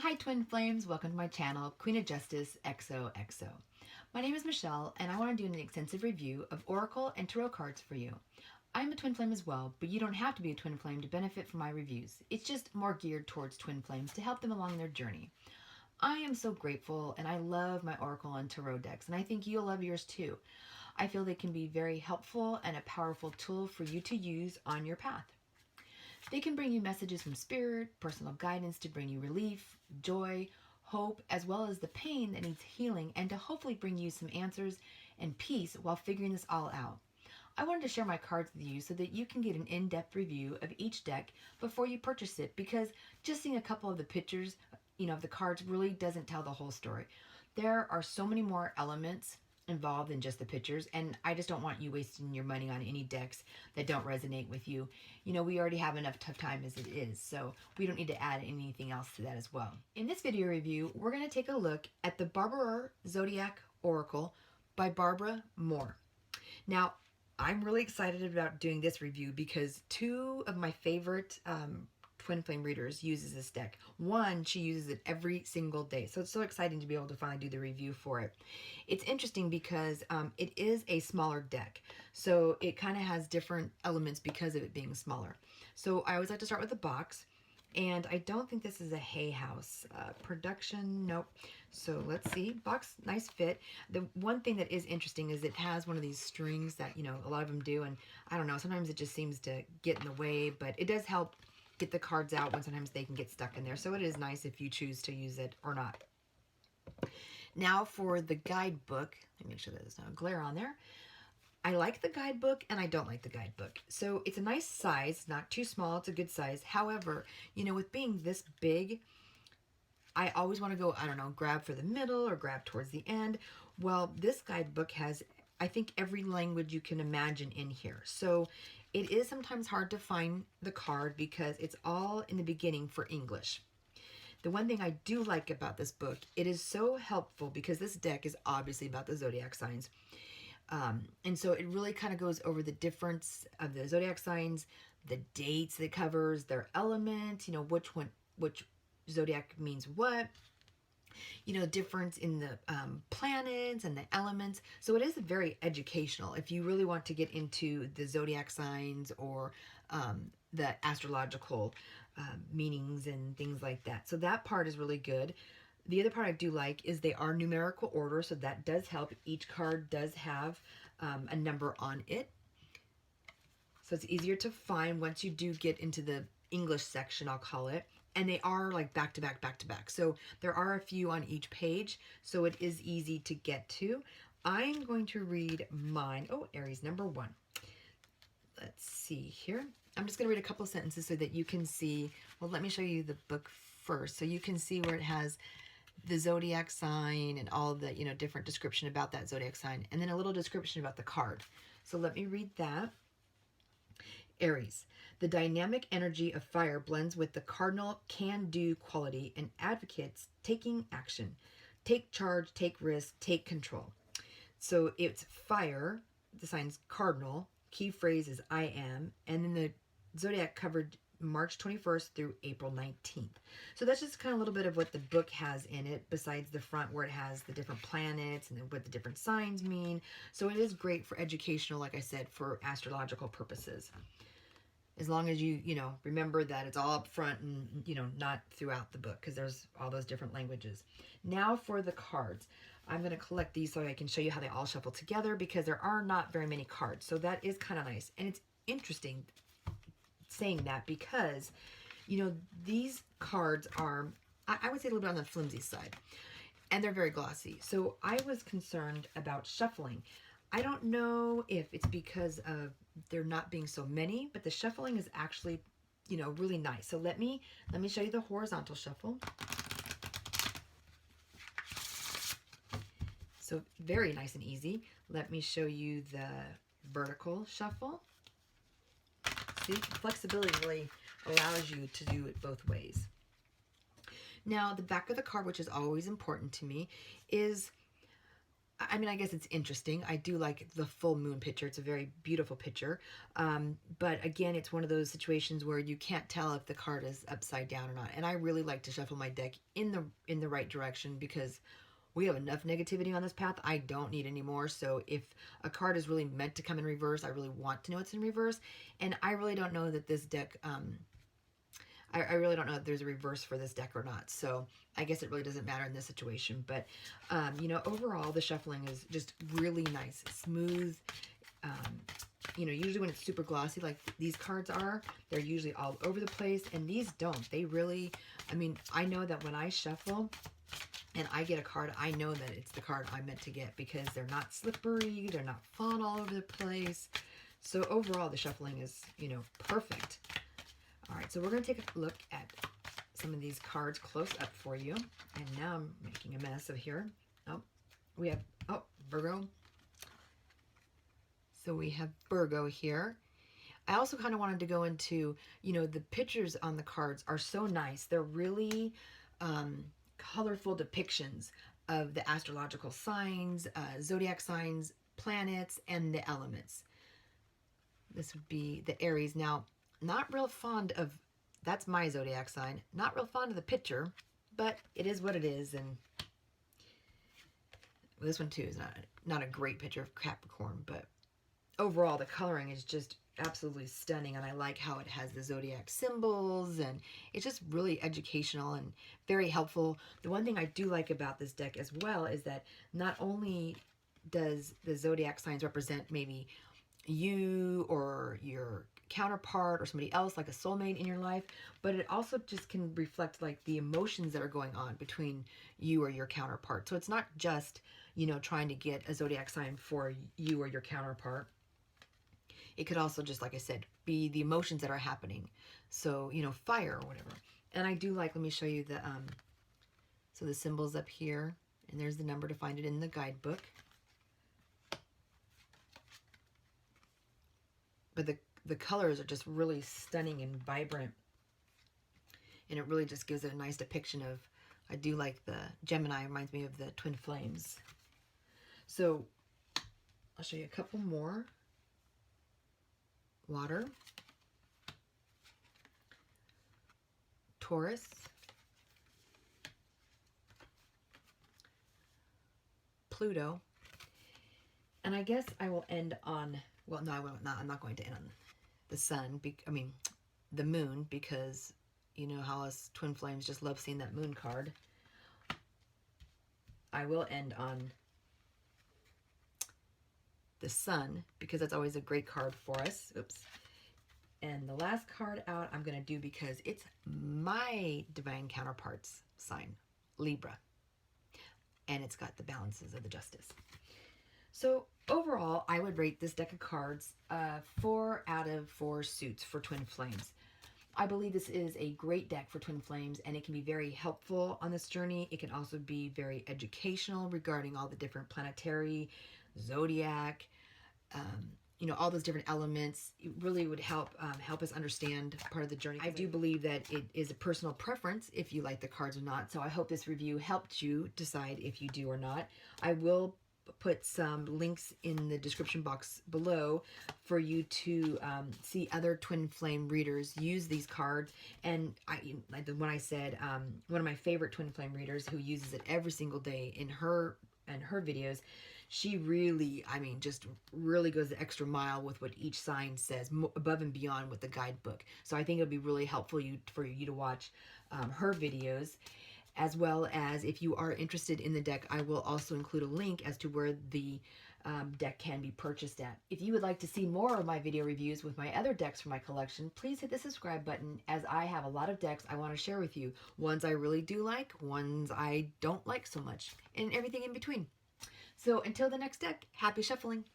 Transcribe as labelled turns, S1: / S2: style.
S1: Hi Twin Flames, welcome to my channel, Queen of Justice XOXO. My name is Michelle and I want to do an extensive review of Oracle and Tarot cards for you. I'm a Twin Flame as well, but you don't have to be a Twin Flame to benefit from my reviews. It's just more geared towards Twin Flames to help them along their journey. I am so grateful and I love my Oracle and Tarot decks, and I think you'll love yours too. I feel they can be very helpful and a powerful tool for you to use on your path. They can bring you messages from spirit, personal guidance to bring you relief, joy, hope, as well as the pain that needs healing, and to hopefully bring you some answers and peace while figuring this all out. I wanted to share my cards with you so that you can get an in-depth review of each deck before you purchase it, because just seeing a couple of the pictures, of the cards really doesn't tell the whole story. There are so many more elements involved in just the pictures, and I just don't want you wasting your money on any decks that don't resonate with you. We already have enough tough time as it is, so we don't need to add anything else to that as well. In this video review, we're going to take a look at the Barbieri Zodiac Oracle by Barbara Moore. Now, I'm really excited about doing this review because two of my favorite Twin Flame readers uses this deck. One, she uses it every single day, so it's so exciting to be able to finally do the review for it. It's interesting because it is a smaller deck, so it kind of has different elements because of it being smaller. So I always like to start with the box, and I don't think this is a Hay House production. Nope. So let's see. Box, nice fit. The one thing that is interesting is it has one of these strings that, a lot of them do, and I don't know, sometimes it just seems to get in the way, but it does help get the cards out when sometimes they can get stuck in there. So it is nice if you choose to use it or not. Now for the guidebook, let me make sure that there's no glare on there. I like the guidebook and I don't like the guidebook. So it's a nice size, not too small, it's a good size. However, with being this big, I always want to go, grab for the middle or grab towards the end. Well, this guidebook has, I think, every language you can imagine in here. So it is sometimes hard to find the card because it's all in the beginning for English. The one thing I do like about this book, it is so helpful because this deck is obviously about the zodiac signs. And so it really kind of goes over the difference of the zodiac signs, the dates it covers, their element, which zodiac means what, difference in the planets and the elements. So it is very educational if you really want to get into the zodiac signs or the astrological meanings and things like that. So that part is really good. The other part I do like is they are numerical order, so that does help. Each card does have a number on it. So it's easier to find once you do get into the English section, I'll call it. And they are like back to back, back to back. So there are a few on each page, so it is easy to get to. I'm going to read mine. Oh, Aries number 1. Let's see here. I'm just going to read a couple sentences so that you can see. Well, let me show you the book first so you can see where it has the zodiac sign and all the, different description about that zodiac sign, and then a little description about the card. So let me read that. Aries, the dynamic energy of fire blends with the cardinal can-do quality and advocates taking action. Take charge, take risk, take control. So it's fire, the sign's cardinal, key phrase is I am, and then the zodiac covered March 21st through April 19th. So that's just kind of a little bit of what the book has in it, besides the front where it has the different planets and what the different signs mean. So it is great for educational, like I said, for astrological purposes. As long as you, remember that it's all up front and, not throughout the book, because there's all those different languages. Now for the cards. I'm going to collect these so I can show you how they all shuffle together, because there are not very many cards. So that is kind of nice. And it's interesting saying that because, these cards are, I would say, a little bit on the flimsy side. And they're very glossy. So I was concerned about shuffling. I don't know if it's because of there not being so many, but the shuffling is actually, really nice. So let me show you the horizontal shuffle. So very nice and easy. Let me show you the vertical shuffle. See, flexibility really allows you to do it both ways. Now, the back of the card, which is always important to me, is I mean, I guess it's interesting. I do like the full moon picture. It's a very beautiful picture. But again, it's one of those situations where you can't tell if the card is upside down or not. And I really like to shuffle my deck in the right direction, because we have enough negativity on this path. I don't need any more. So if a card is really meant to come in reverse, I really want to know it's in reverse. And I really don't know that this deck, I really don't know if there's a reverse for this deck or not. So I guess it really doesn't matter in this situation. But, you know, overall, the shuffling is just really nice, smooth. You know, usually when it's super glossy like these cards are, they're usually all over the place. And these don't. They really, I mean, I know that when I shuffle and I get a card, I know that it's the card I meant to get, because they're not slippery, they're not falling all over the place. So overall, the shuffling is, you know, perfect. All right, so we're going to take a look at some of these cards close up for you. And now I'm making a mess of here. Oh, we have, oh, Virgo. So we have Virgo here. I also kind of wanted to go into, you know, the pictures on the cards are so nice. They're really colorful depictions of the astrological signs, zodiac signs, planets, and the elements. This would be the Aries. Now, not real fond of, that's my zodiac sign, not real fond of the picture, but it is what it is. And this one too is not a great picture of Capricorn, but overall the coloring is just absolutely stunning, and I like how it has the zodiac symbols, and it's just really educational and very helpful. The one thing I do like about this deck as well is that not only does the zodiac signs represent maybe you or your counterpart or somebody else, like a soulmate in your life, but it also just can reflect like the emotions that are going on between you or your counterpart. So it's not just, you know, trying to get a zodiac sign for you or your counterpart. It could also just, like I said, be the emotions that are happening. So, you know, fire or whatever. And I do like, let me show you the, so the symbols up here, and there's the number to find it in the guidebook. But the colors are just really stunning and vibrant. And it really just gives it a nice depiction of, I do like the Gemini, reminds me of the twin flames. So I'll show you a couple more. Water, Taurus, Pluto, and I guess I will end on, well, no, I won't. Not. I'm not going to end on the sun. The moon, because you know how us twin flames just love seeing that moon card. I will end on the sun, because that's always a great card for us. Oops. And the last card out I'm going to do, because it's my divine counterpart's sign, Libra. And it's got the balances of the justice. So overall, I would rate this deck of cards 4 out of 4 suits for twin flames. I believe this is a great deck for twin flames, and it can be very helpful on this journey. It can also be very educational regarding all the different planetary, zodiac, you know, all those different elements. It really would help us understand part of the journey. I do believe that it is a personal preference if you like the cards or not. So I hope this review helped you decide if you do or not. I will put some links in the description box below for you to see other twin flame readers use these cards. And like the one I said, one of my favorite twin flame readers who uses it every single day in her videos, she really, I mean, just really goes the extra mile with what each sign says, above and beyond with the guidebook. So I think it'll be really helpful for you to watch her videos. As well as, if you are interested in the deck, I will also include a link as to where the deck can be purchased at. If you would like to see more of my video reviews with my other decks from my collection, please hit the subscribe button, as I have a lot of decks I want to share with you. Ones I really do like, ones I don't like so much, and everything in between. So until the next deck, happy shuffling.